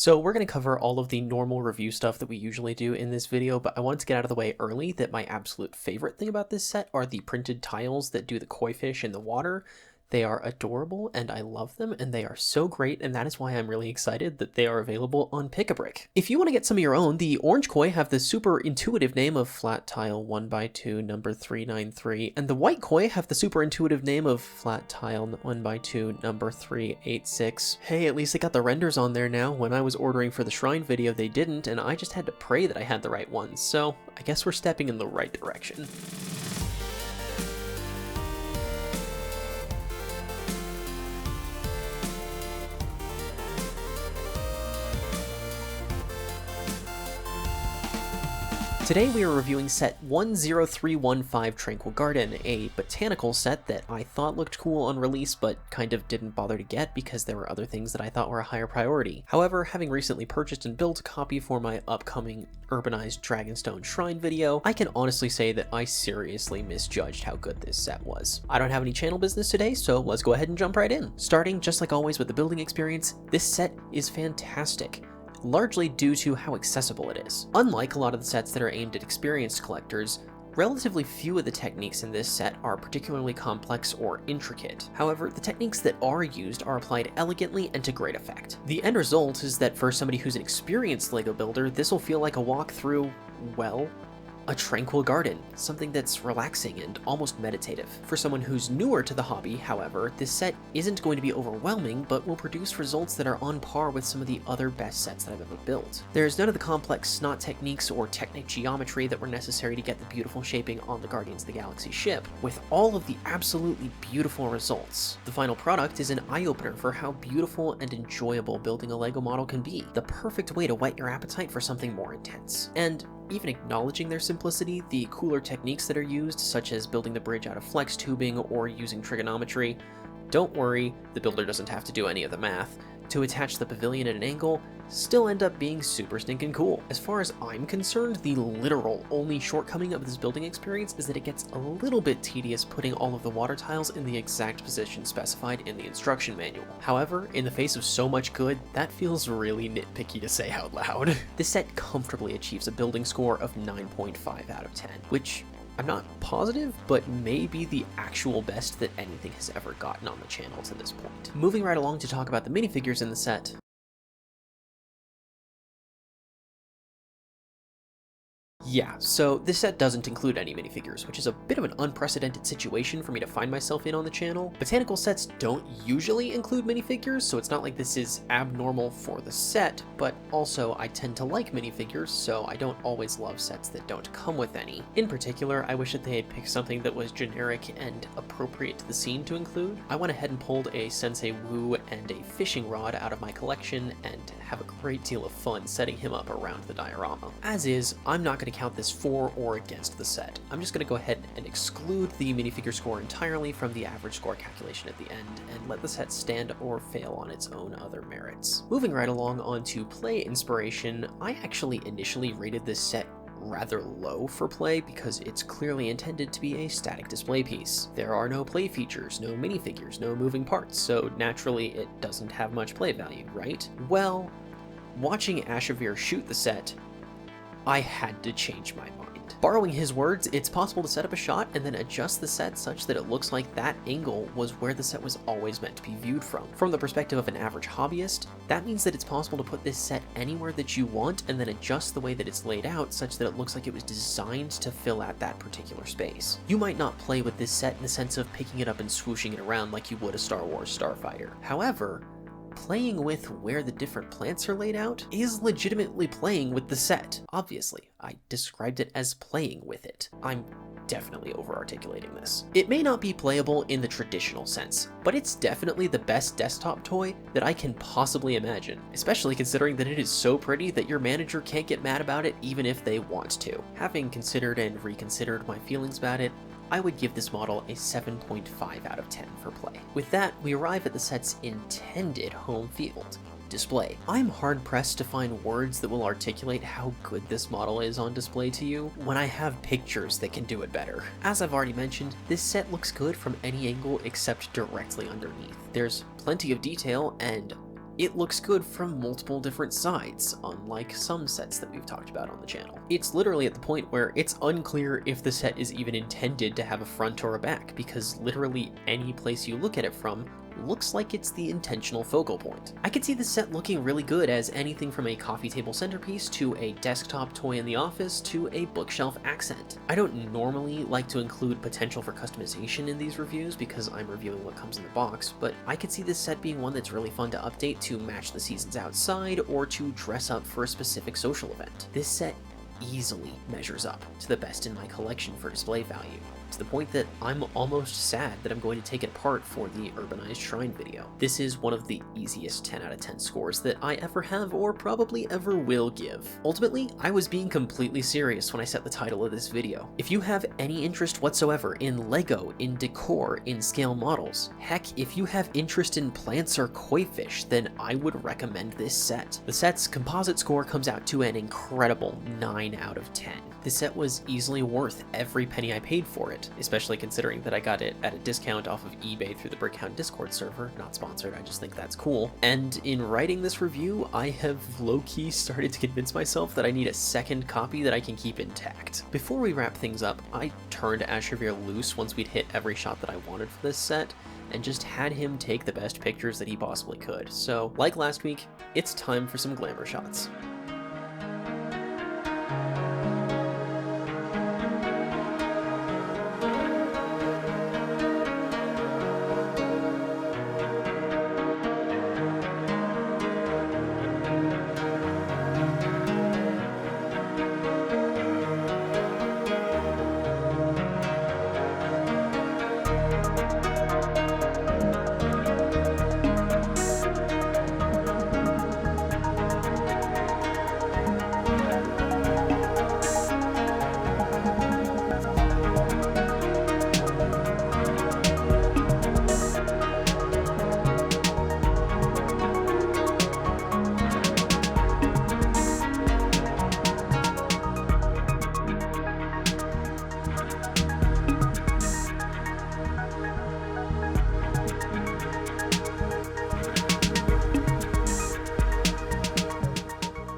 So we're going to cover all of the normal review stuff that we usually do in this video, but I wanted to get out of the way early that my absolute favorite thing about this set are the printed tiles that do the koi fish in the water. They are adorable and I love them and they are so great, and that is why I'm really excited that they are available on Pick-a-Brick. If you want to get some of your own, the orange koi have the super intuitive name of Flat Tile 1x2 number 393, and the white koi have the super intuitive name of Flat Tile 1x2 number 386. Hey, at least they got the renders on there now. When I was ordering for the Shrine video, they didn't, and I just had to pray that I had the right ones, so I guess we're stepping in the right direction. Today we are reviewing set 10315 Tranquil Garden, a botanical set that I thought looked cool on release but kind of didn't bother to get because there were other things that I thought were a higher priority. However, having recently purchased and built a copy for my upcoming Urbanized Dragonstone Shrine video, I can honestly say that I seriously misjudged how good this set was. I don't have any channel business today, so let's go ahead and jump right in. Starting just like always with the building experience, this set is fantastic, largely due to how accessible it is. Unlike a lot of the sets that are aimed at experienced collectors, relatively few of the techniques in this set are particularly complex or intricate. However, the techniques that are used are applied elegantly and to great effect. The end result is that for somebody who's an experienced LEGO builder, this will feel like a walk through, well, a tranquil garden, something that's relaxing and almost meditative. For someone who's newer to the hobby, however, this set isn't going to be overwhelming, but will produce results that are on par with some of the other best sets that I've ever built. There's none of the complex snot techniques or Technic geometry that were necessary to get the beautiful shaping on the Guardians of the Galaxy ship, with all of the absolutely beautiful results. The final product is an eye-opener for how beautiful and enjoyable building a LEGO model can be, the perfect way to whet your appetite for something more intense. And even acknowledging their simplicity, the cooler techniques that are used, such as building the bridge out of flex tubing or using trigonometry, don't worry, the builder doesn't have to do any of the math. To attach the pavilion at an angle, still end up being super stinking cool. As far as I'm concerned, the literal only shortcoming of this building experience is that it gets a little bit tedious putting all of the water tiles in the exact position specified in the instruction manual. However, in the face of so much good, that feels really nitpicky to say out loud. This set comfortably achieves a building score of 9.5 out of 10, which I'm not positive, but may be the actual best that anything has ever gotten on the channel to this point. Moving right along to talk about the minifigures in the set. Yeah, so this set doesn't include any minifigures, which is a bit of an unprecedented situation for me to find myself in on the channel. Botanical sets don't usually include minifigures, so it's not like this is abnormal for the set, but also I tend to like minifigures, so I don't always love sets that don't come with any. In particular, I wish that they had picked something that was generic and appropriate to the scene to include. I went ahead and pulled a Sensei Wu and a fishing rod out of my collection and have a great deal of fun setting him up around the diorama. As is, I'm not going to count this for or against the set. I'm just going to go ahead and exclude the minifigure score entirely from the average score calculation at the end and let the set stand or fail on its own other merits. Moving right along onto play inspiration, I actually initially rated this set rather low for play because it's clearly intended to be a static display piece. There are no play features, no minifigures, no moving parts, so naturally it doesn't have much play value, right? Well, watching Ashavir shoot the set, I had to change my mind. Borrowing his words, it's possible to set up a shot and then adjust the set such that it looks like that angle was where the set was always meant to be viewed from. From the perspective of an average hobbyist, that means that it's possible to put this set anywhere that you want and then adjust the way that it's laid out such that it looks like it was designed to fill out that particular space. You might not play with this set in the sense of picking it up and swooshing it around like you would a Star Wars Starfighter. However, playing with where the different plants are laid out is legitimately playing with the set. Obviously, I described it as playing with it. I'm definitely over-articulating this. It may not be playable in the traditional sense, but it's definitely the best desktop toy that I can possibly imagine, especially considering that it is so pretty that your manager can't get mad about it even if they want to. Having considered and reconsidered my feelings about it, I would give this model a 7.5 out of 10 for play. With that, we arrive at the set's intended home field, display. I'm hard-pressed to find words that will articulate how good this model is on display to you when I have pictures that can do it better. As I've already mentioned, this set looks good from any angle except directly underneath. There's plenty of detail and It looks good from multiple different sides, unlike some sets that we've talked about on the channel. It's literally at the point where it's unclear if the set is even intended to have a front or a back, because literally any place you look at it from looks like it's the intentional focal point. I could see this set looking really good as anything from a coffee table centerpiece to a desktop toy in the office to a bookshelf accent. I don't normally like to include potential for customization in these reviews because I'm reviewing what comes in the box, but I could see this set being one that's really fun to update to match the seasons outside or to dress up for a specific social event. This set easily measures up to the best in my collection for display value, to the point that I'm almost sad that I'm going to take it apart for the Urbanized Shrine video. This is one of the easiest 10 out of 10 scores that I ever have or probably ever will give. Ultimately, I was being completely serious when I set the title of this video. If you have any interest whatsoever in LEGO, in decor, in scale models, heck, if you have interest in plants or koi fish, then I would recommend this set. The set's composite score comes out to an incredible 9 out of 10. This set was easily worth every penny I paid for it, especially considering that I got it at a discount off of eBay through the Brickhound Discord server. Not sponsored, I just think that's cool. And in writing this review, I have low-key started to convince myself that I need a second copy that I can keep intact. Before we wrap things up, I turned Ashervere loose once we'd hit every shot that I wanted for this set, and just had him take the best pictures that he possibly could. So, like last week, it's time for some glamour shots.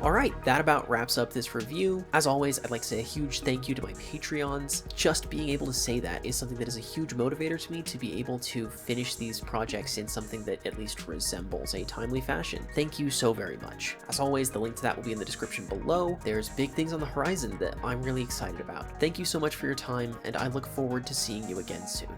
Alright, that about wraps up this review. As always, I'd like to say a huge thank you to my Patreons. Just being able to say that is something that is a huge motivator to me to be able to finish these projects in something that at least resembles a timely fashion. Thank you so very much. As always, the link to that will be in the description below. There's big things on the horizon that I'm really excited about. Thank you so much for your time, and I look forward to seeing you again soon.